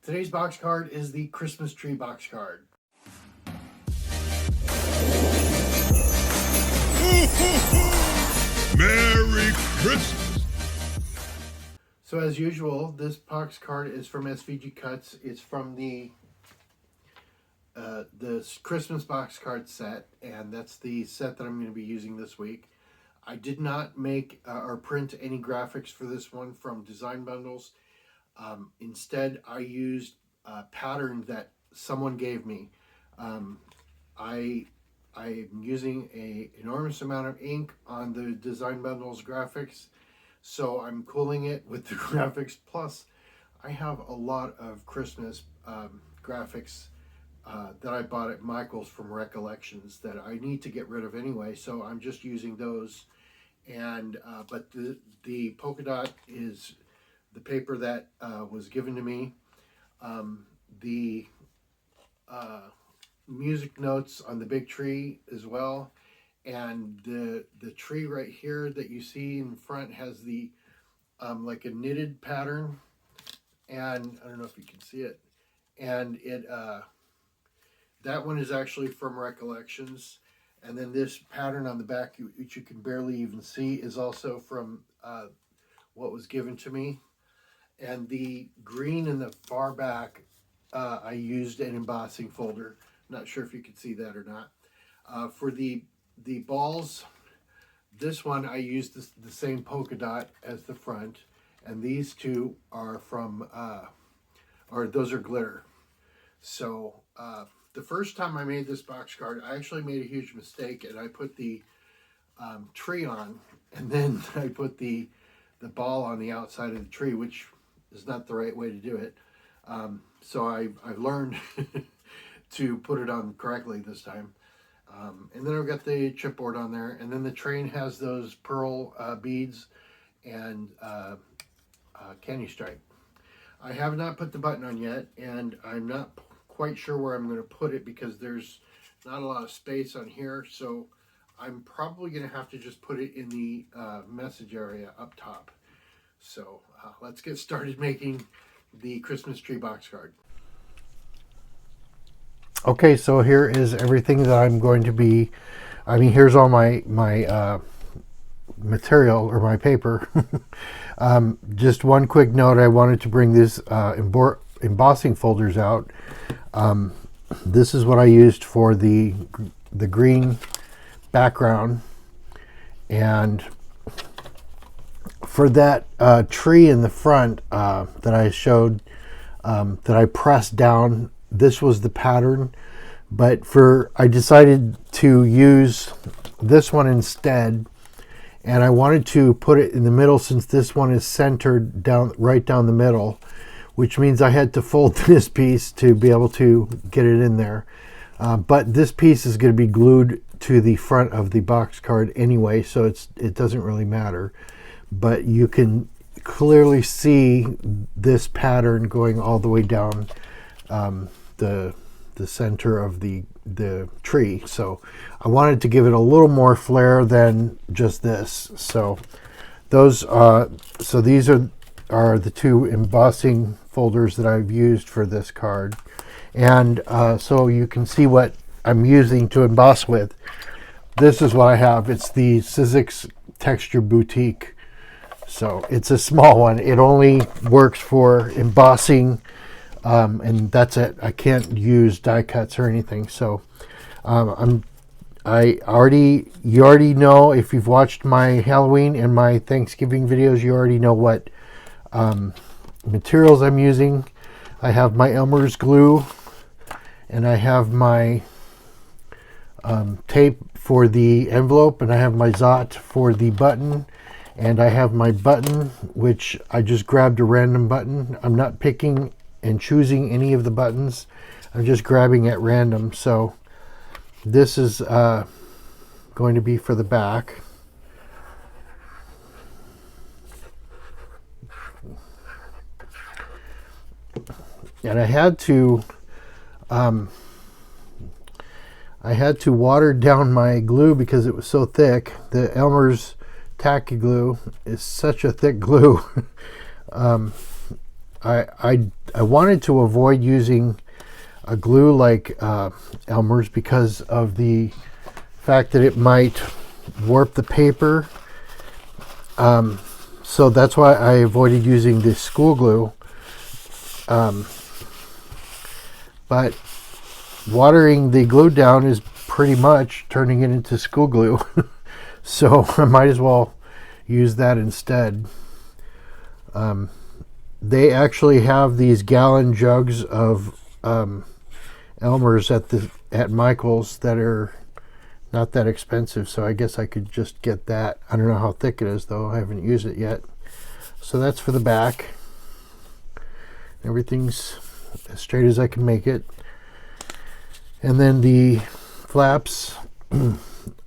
Today's box card is the Christmas tree box card. Merry Christmas! So as usual, this box card is from SVG Cuts. It's from the Christmas box card set, and that's the set that I'm going to be using this week. I did not make or print any graphics for this one from Design Bundles. Instead, I used a pattern that someone gave me. I'm using an enormous amount of ink on the Design Bundles graphics, so I'm cooling it with the graphics. Plus, I have a lot of Christmas graphics that I bought at Michael's from Recollections that I need to get rid of anyway, so I'm just using those. And but the polka dot is the paper that was given to me. The music notes on the big tree as well, and the tree right here that you see in front has the like a knitted pattern, and I don't know if you can see it, and it that one is actually from Recollections. And then this pattern on the back, which you can barely even see, is also from what was given to me. And the green in the far back, I used an embossing folder. Not sure if you can see that or not. For the balls, this one I used the same polka dot as the front. And these two are from, or those are glitter. So, the first time I made this box card, I actually made a huge mistake, and I put the tree on, and then I put the ball on the outside of the tree, which is not the right way to do it. So I've learned to put it on correctly this time. And then I've got the chipboard on there, and then the train has those pearl beads and candy stripe. I have not put the button on yet, and I'm not quite sure where I'm going to put it because there's not a lot of space on here, so I'm probably going to have to just put it in the message area up top. So let's get started making the Christmas tree box card. Okay, so here is everything that I'm going to be, here's all my material or my paper. Just one quick note, I wanted to bring these embossing folders out. This is what I used for the green background, and for that tree in the front that I showed, that I pressed down, this was the pattern, but I decided to use this one instead, and I wanted to put it in the middle since this one is centered right down the middle, which means I had to fold this piece to be able to get it in there. But this piece is going to be glued to the front of the box card anyway, so it doesn't really matter. But you can clearly see this pattern going all the way down the center of the tree. So I wanted to give it a little more flair than just this. So these are the two embossing folders that I've used for this card, and so you can see what I'm using to emboss with. This is what I have. It's the Sizzix Texture Boutique, so it's a small one. It only works for embossing, and that's it. I can't use die cuts or anything. So you already know, if you've watched my Halloween and my Thanksgiving videos, you already know what materials I'm using. I have my Elmer's glue, and I have my tape for the envelope, and I have my Zot for the button, and I have my button, which I just grabbed a random button. I'm not picking and choosing any of the buttons. I'm just grabbing at random. So this is going to be for the back. And I had to water down my glue because it was so thick. The Elmer's Tacky Glue is such a thick glue. I wanted to avoid using a glue like Elmer's because of the fact that it might warp the paper. So that's why I avoided using the school glue. But watering the glue down is pretty much turning it into school glue. So I might as well use that instead. They actually have these gallon jugs of Elmer's at Michael's that are not that expensive, so I guess I could just get that. I don't know how thick it is though, I haven't used it yet. So that's for the back. Everything's as straight as I can make it. And then the flaps,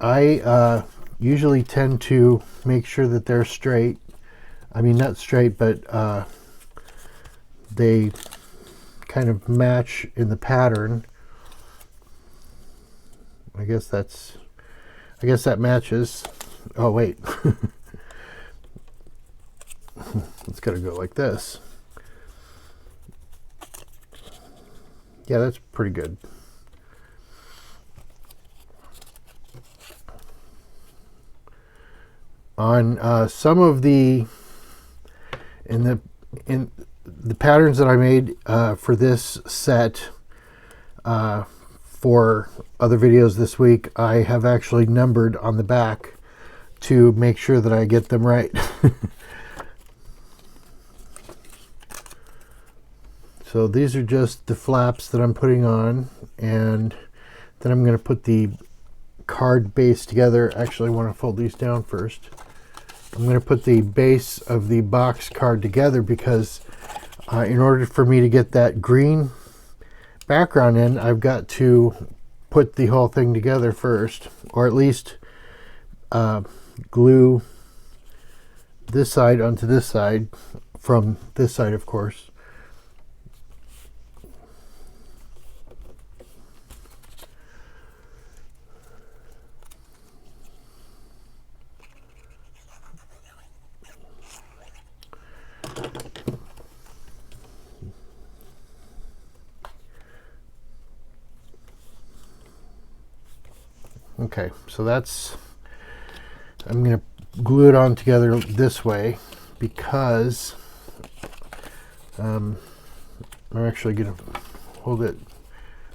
I usually tend to make sure that they're straight. I mean, not straight, but they kind of match in the pattern. I guess that matches. Oh wait. It's gotta go like this. Yeah, that's pretty good. On some of the in the patterns that I made for this set for other videos this week, I have actually numbered on the back to make sure that I get them right. So these are just the flaps that I'm putting on, and then I'm going to put the card base together. Actually, I want to fold these down first. I'm going to put the base of the box card together because in order for me to get that green background in, I've got to put the whole thing together first, or at least glue this side onto this side from this side, of course. Okay, so I'm going to glue it on together this way because I'm actually going to hold it.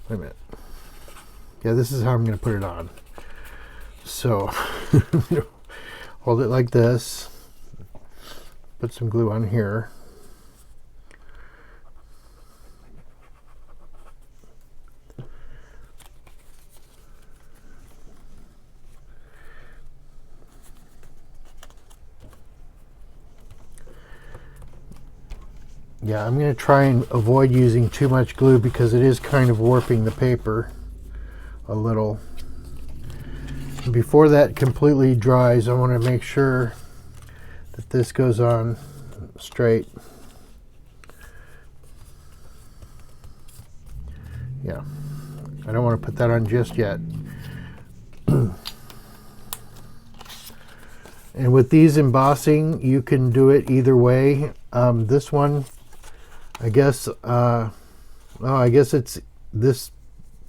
Wait a minute. Yeah, this is how I'm going to put it on. So hold it like this, put some glue on here. Yeah, I'm going to try and avoid using too much glue because it is kind of warping the paper a little. Before that completely dries, I want to make sure that this goes on straight. Yeah, I don't want to put that on just yet. And with these embossing, you can do it either way. This one, I guess, I guess it's this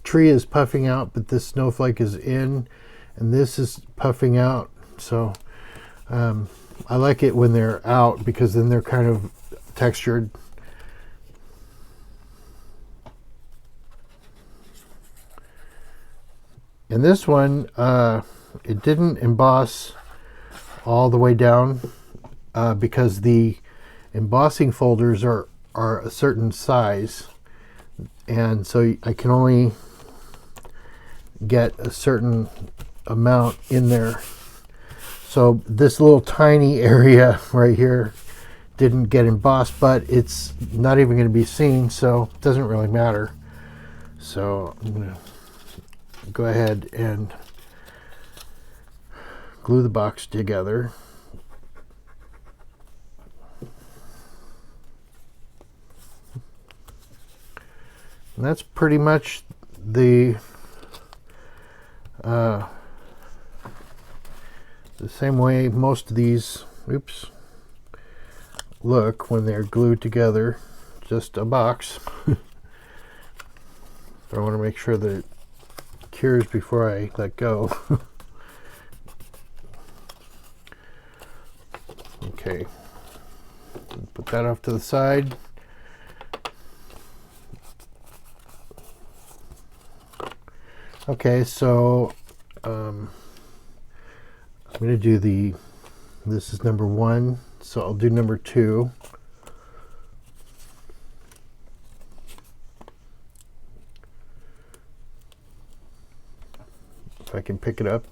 tree is puffing out, but this snowflake is in, and this is puffing out. So I like it when they're out because then they're kind of textured. And this one, it didn't emboss all the way down because the embossing folders are a certain size, and so I can only get a certain amount in there. So this little tiny area right here didn't get embossed, but it's not even going to be seen, so it doesn't really matter. So I'm going to go ahead and glue the box together. And that's pretty much the same way most of these look when they're glued together. just a box. But I want to make sure that it cures before I let go. Okay, put that off to the side. Okay, so I'm going to do this is number 1, so I'll do number 2. If I can pick it up.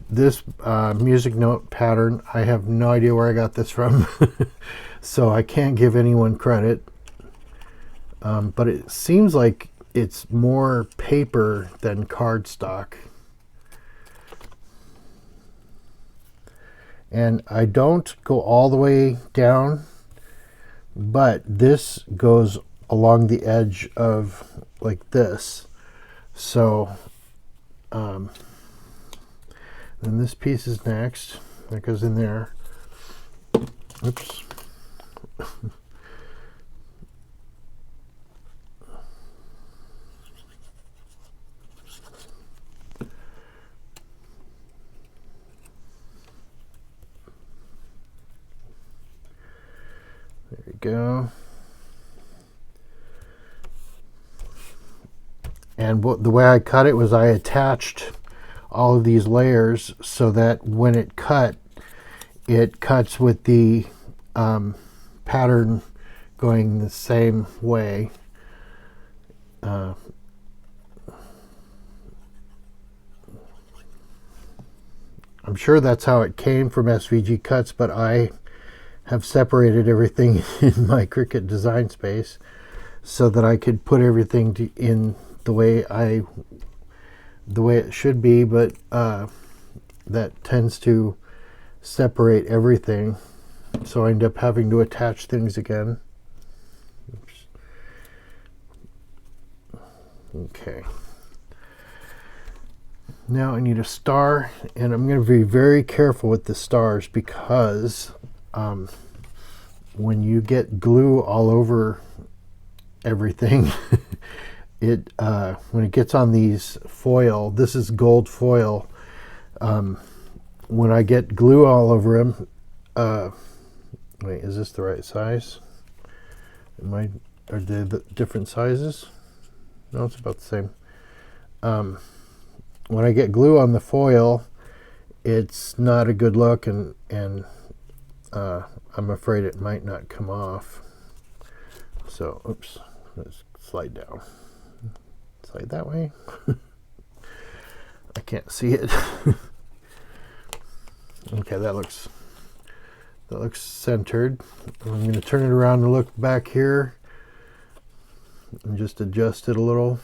This music note pattern, I have no idea where I got this from, so I can't give anyone credit. But it seems like it's more paper than cardstock. And I don't go all the way down, but this goes along the edge of like this. So, then this piece is next. That goes in there. Oops. There we go. And the way I cut it was I attached all of these layers so that when it cuts with the pattern going the same way. I'm sure that's how it came from SVG Cuts, but I have separated everything in my Cricut Design Space so that I could put everything in the way it should be, but that tends to separate everything, so I end up having to attach things again. Oops. Okay. Now I need a star, and I'm going to be very careful with the stars because when you get glue all over everything, when it gets on these foil, this is gold foil, when I get glue all over them, wait, is this the right size? Are they the different sizes? No, it's about the same. When I get glue on the foil, it's not a good look, and I'm afraid it might not come off. So, oops, let's slide down. Slide that way. I can't see it. Okay, that looks centered. I'm going to turn it around and look back here and just adjust it a little.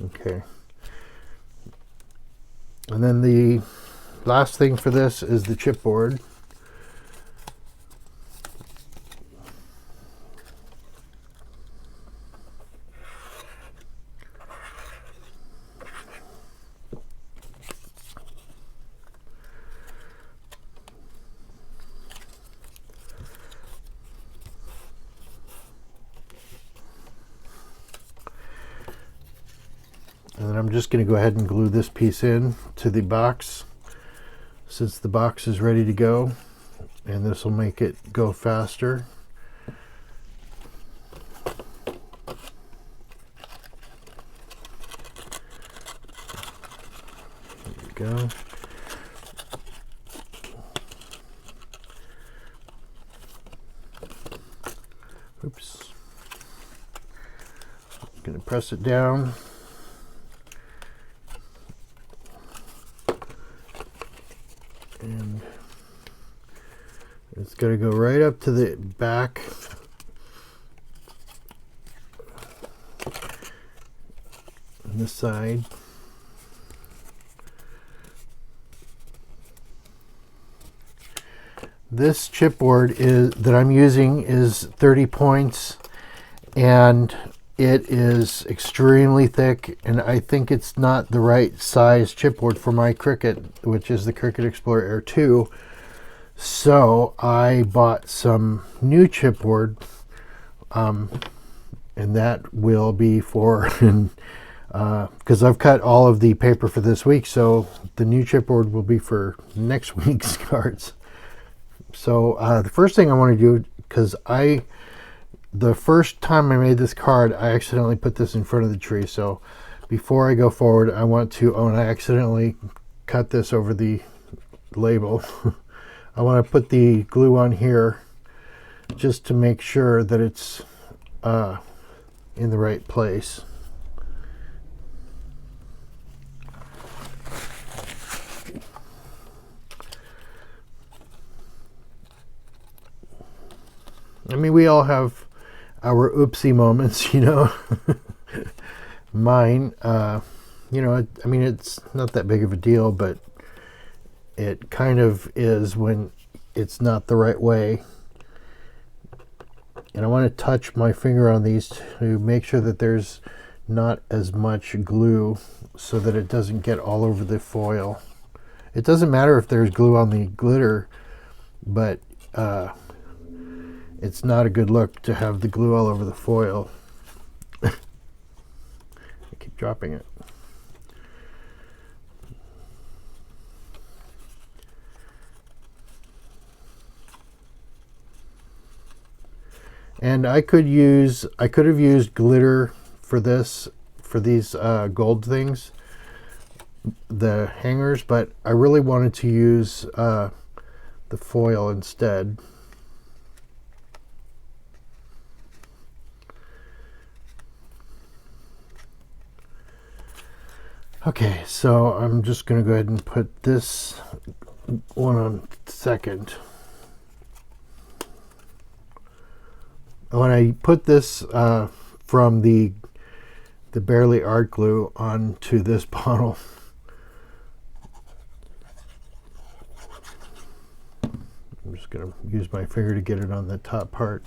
Okay. And then the last thing for this is the chipboard. And then I'm just going to go ahead and glue this piece in to the box since the box is ready to go, and this will make it go faster. There we go. Oops. I'm going to press it down. And it's going to go right up to the back. On this side. This chipboard that I'm using is 30 points, and it is extremely thick, and I think it's not the right size chipboard for my Cricut, which is the Cricut Explorer Air 2. So I bought some new chipboard, and that will be for, because I've cut all of the paper for this week, so the new chipboard will be for next week's cards. So the first thing I want to do, because the first time I made this card, I accidentally put this in front of the tree. So before I go forward, I want to, and I accidentally cut this over the label. I want to put the glue on here just to make sure that it's in the right place. I mean, we all have our oopsie moments, you know. Mine, you know, I mean, it's not that big of a deal, but it kind of is when it's not the right way. And I want to touch my finger on these to make sure that there's not as much glue so that it doesn't get all over the foil. It doesn't matter if there's glue on the glitter, but it's not a good look to have the glue all over the foil. I keep dropping it. And I could have used glitter for this, for these gold things, the hangers, but I really wanted to use the foil instead. Okay, so I'm just going to go ahead and put this one on second. When I put this from the Bearly Art Glue onto this bottle, I'm just going to use my finger to get it on the top part.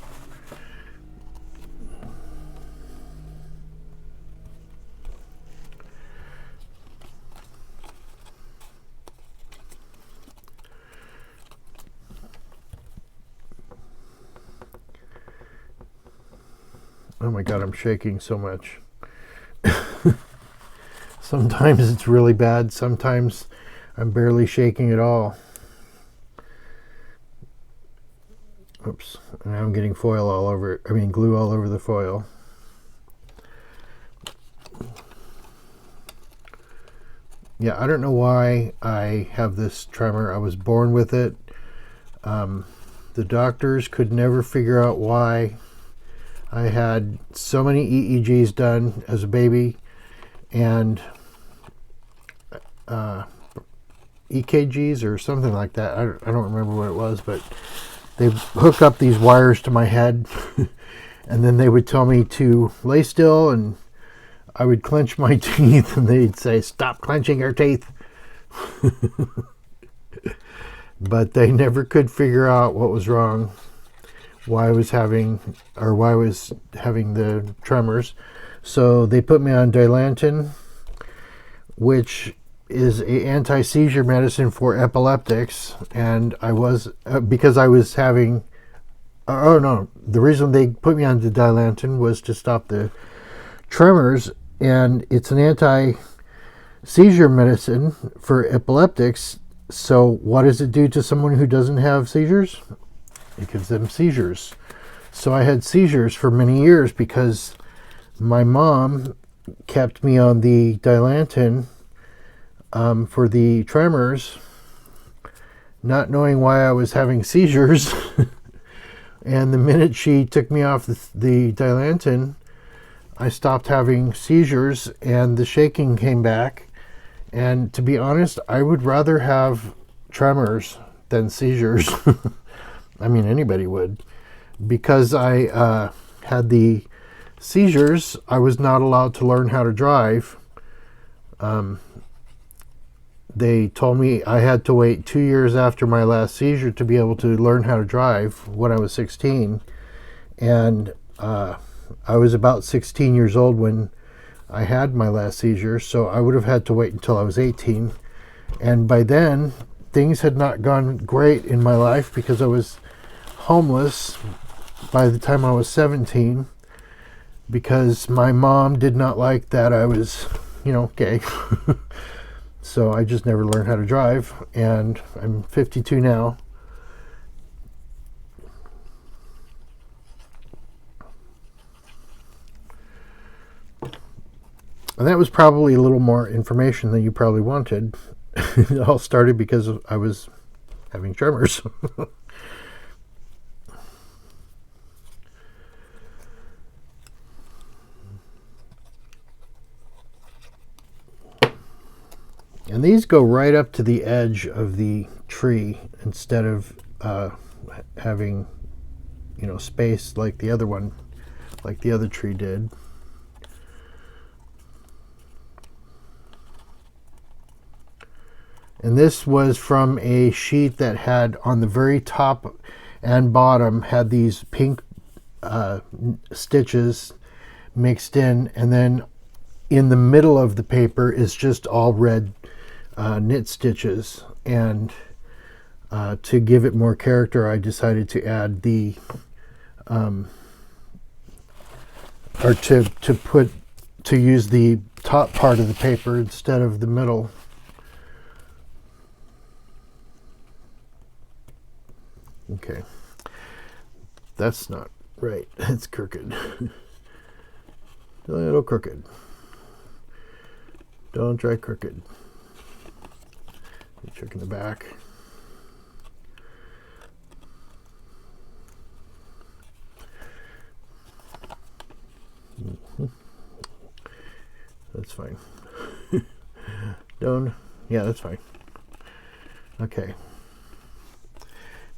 Oh my God, I'm shaking so much. Sometimes it's really bad. Sometimes I'm barely shaking at all. Oops. Now I'm getting foil all over, glue all over the foil. Yeah, I don't know why I have this tremor. I was born with it. The doctors could never figure out why. I had so many EEGs done as a baby, and EKGs or something like that. I don't remember what it was, but they hook up these wires to my head, and then they would tell me to lay still, and I would clench my teeth, and they'd say, "Stop clenching your teeth." But they never could figure out what was wrong. Why I was having the tremors. So they put me on Dilantin, which is an anti-seizure medicine for epileptics, and I was because I was having the reason they put me on the Dilantin was to stop the tremors, and it's an anti-seizure medicine for epileptics. So what does it do to someone who doesn't have seizures? It gives them seizures. So I had seizures for many years because my mom kept me on the Dilantin for the tremors, not knowing why I was having seizures. And the minute she took me off the Dilantin, I stopped having seizures and the shaking came back. And to be honest, I would rather have tremors than seizures. I mean, anybody would. Because I had the seizures, I was not allowed to learn how to drive. They told me I had to wait 2 years after my last seizure to be able to learn how to drive when I was 16. And I was about 16 years old when I had my last seizure, so I would have had to wait until I was 18. And by then, things had not gone great in my life because I was homeless by the time I was 17, because my mom did not like that I was, gay. So I just never learned how to drive, and I'm 52 now. And that was probably a little more information than you probably wanted. It all started because I was having tremors. And these go right up to the edge of the tree instead of having, space like the other one, like the other tree did. And this was from a sheet that had on the very top and bottom had these pink stitches mixed in, and then in the middle of the paper is just all red knit stitches. And to give it more character, I decided to add the to use the top part of the paper instead of the middle. Okay, that's not right. It's crooked. A little crooked. Don't try crooked. Check in the back. That's fine. Don't. Yeah, that's fine. Okay.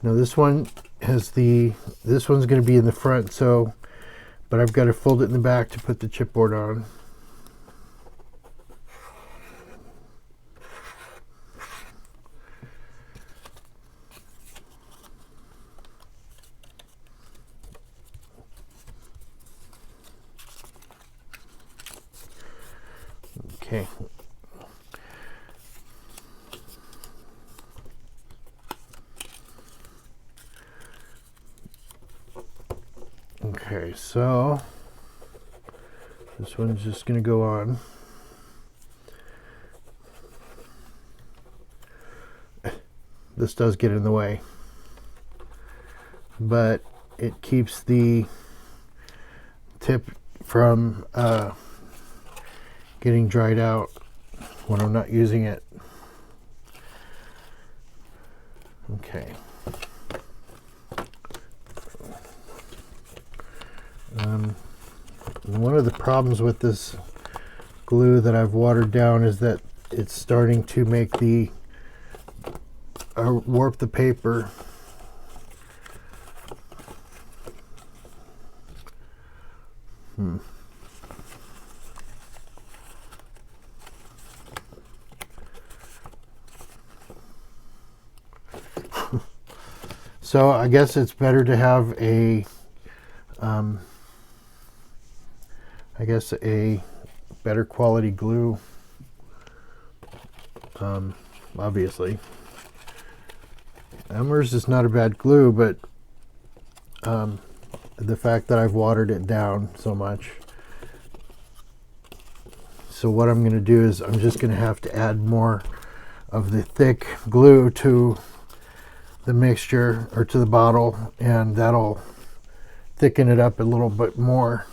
Now this one has this one's going to be in the front, so, but I've got to fold it in the back to put the chipboard on. Okay. Okay, so this one's just going to go on. This does get in the way, but it keeps the tip from getting dried out when I'm not using it. Okay. One of the problems with this glue that I've watered down is that it's starting to make the warp the paper. So I guess it's better to have a a better quality glue, obviously. Elmer's is not a bad glue, but the fact that I've watered it down so much. So what I'm going to do is I'm just going to have to add more of the thick glue to the mixture, or to the bottle, and that'll thicken it up a little bit more.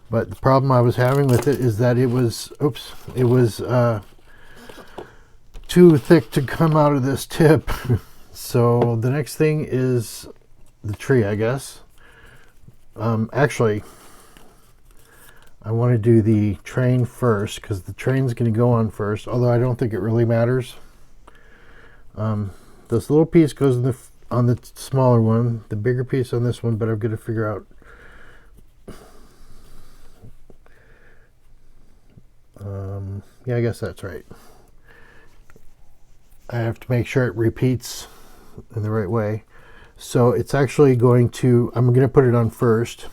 But the problem I was having with it is that it was, too thick to come out of this tip. So the next thing is the tree, I guess. Actually, I want to do the train first, because the train's going to go on first, although I don't think it really matters. This little piece goes in on the smaller one, the bigger piece on this one, but I've got to figure out yeah, I guess that's right. I have to make sure it repeats in the right way. So it's actually going to, I'm going to put it on first,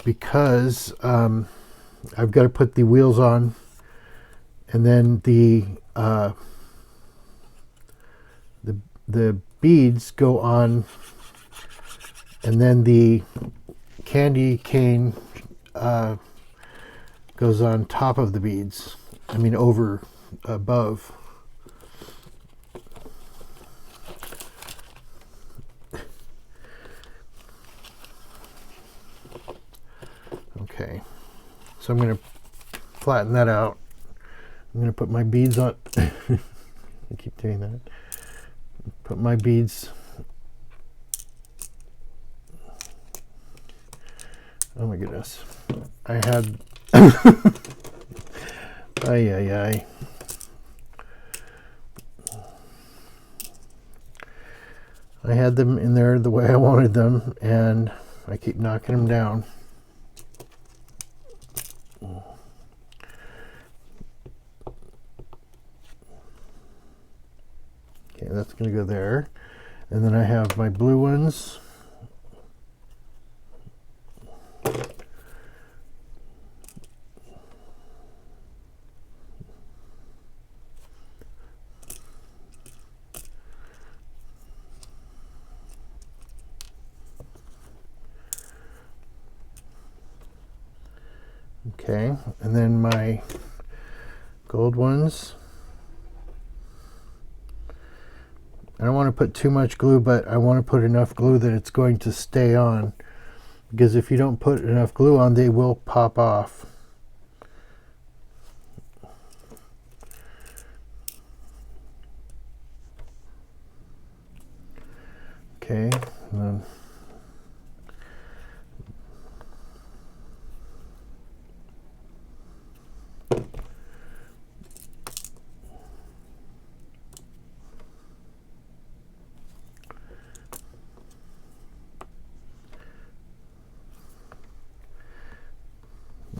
because I've got to put the wheels on, and then the beads go on, and then the candy cane goes on top of the beads. I mean, above. Okay, so I'm going to flatten that out. I'm going to put my beads on. I keep doing that. Put my beads. Oh my goodness. I had. Ay. I had them in there the way I wanted them, and I keep knocking them down. Okay, that's going to go there. And then I have my blue ones. Okay, and then my gold ones. I don't want to put too much glue, but I want to put enough glue that it's going to stay on. Because if you don't put enough glue on, they will pop off. Okay, and then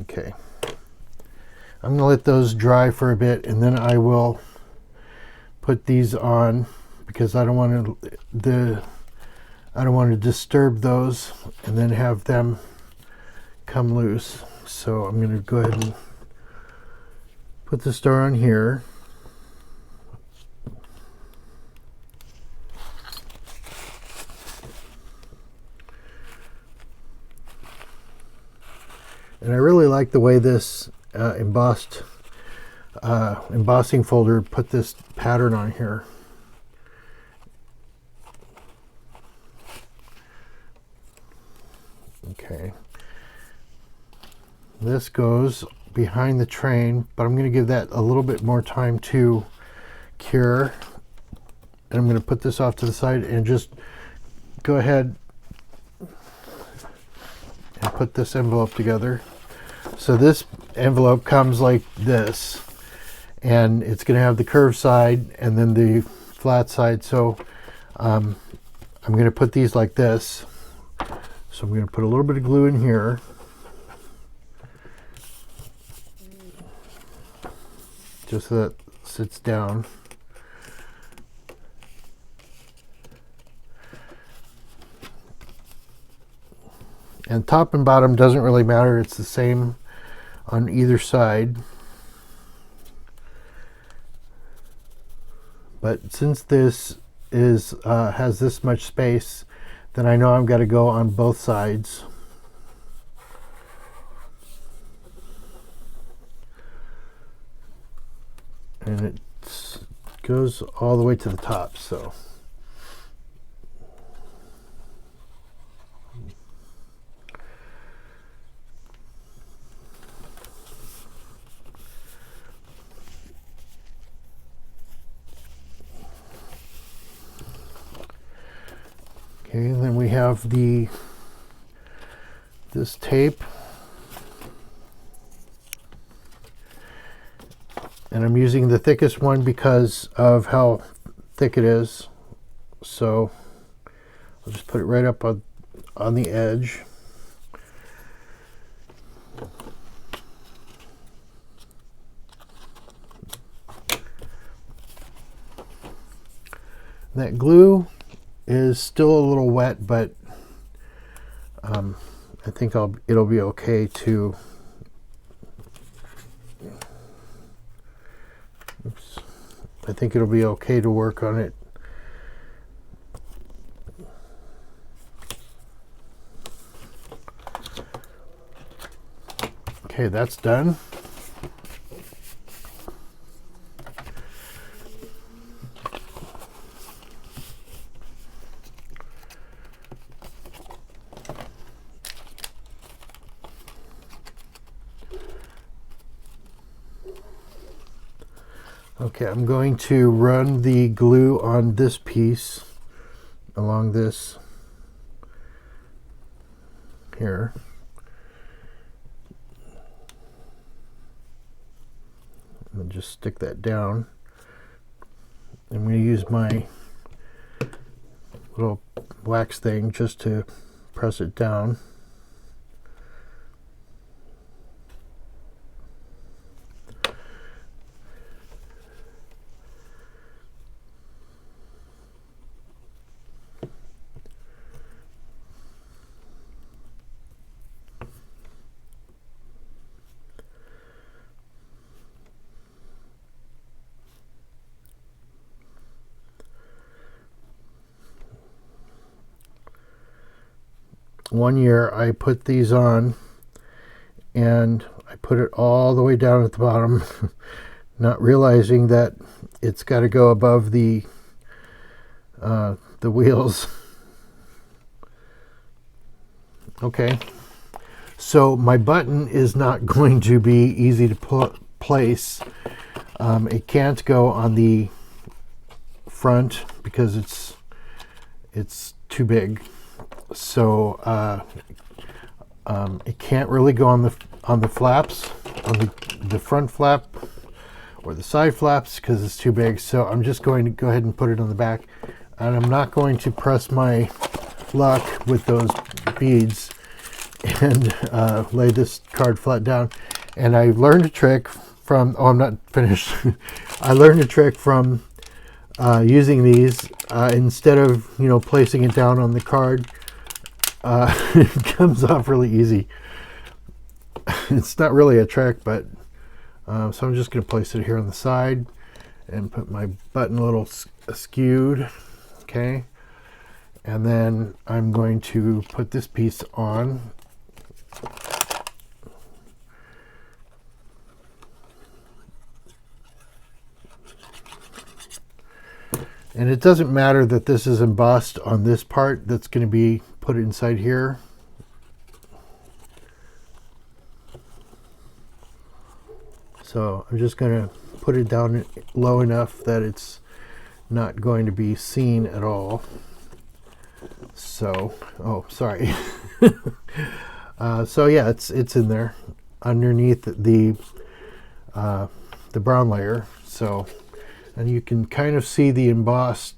okay. I'm going to let those dry for a bit, and then I will put these on, because I don't want to disturb those and then have them come loose. So I'm going to go ahead and put the star on here. And I really like the way this embossing folder put this pattern on here. Okay. This goes behind the train, but I'm going to give that a little bit more time to cure. And I'm going to put this off to the side and just go ahead and put this envelope together. So this envelope comes like this, and it's going to have the curved side and then the flat side. So I'm going to put these like this. So I'm going to put a little bit of glue in here. Just so that it sits down. And top and bottom doesn't really matter. It's the same on either side. But since this is has this much space, then I know I've got to go on both sides. And it goes all the way to the top, so. Okay, and then we have this tape. And I'm using the thickest one because of how thick it is. So I'll just put it right up on the edge. That glue is still a little wet, but I think it'll be okay to, oops, I think it'll be okay to work on it. Okay, that's done. Okay, I'm going to run the glue on this piece along this here. And just stick that down. I'm going to use my little wax thing just to press it down. One year I put these on and I put it all the way down at the bottom, not realizing that it's got to go above the wheels. Okay, so my button is not going to be easy to place. It can't go on the front because it's too big. So it can't really go on the flaps, on the front flap or the side flaps because it's too big. So I'm just going to go ahead and put it on the back, and I'm not going to press my luck with those beads and lay this card flat down. And I learned a trick from, oh, I'm not finished. I learned a trick from using these. Instead of, placing it down on the card, it comes off really easy. It's not really a trick, but so I'm just going to place it here on the side and put my button a little skewed. Okay, and then I'm going to put this piece on. And it doesn't matter that this is embossed on this part that's going to be put inside here. So I'm just going to put it down low enough that it's not going to be seen at all. So, oh, sorry. So yeah, it's in there underneath the brown layer. So, and you can kind of see the embossed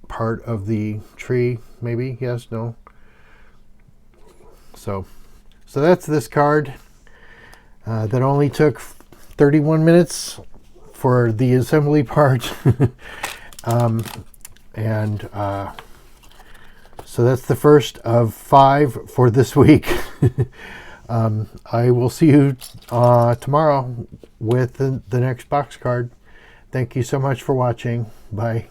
part of the tree, maybe, yes, no. So that's this card. That only took 31 minutes for the assembly part. So that's the first of 5 for this week. I will see you tomorrow with the next box card. Thank you so much for watching. Bye.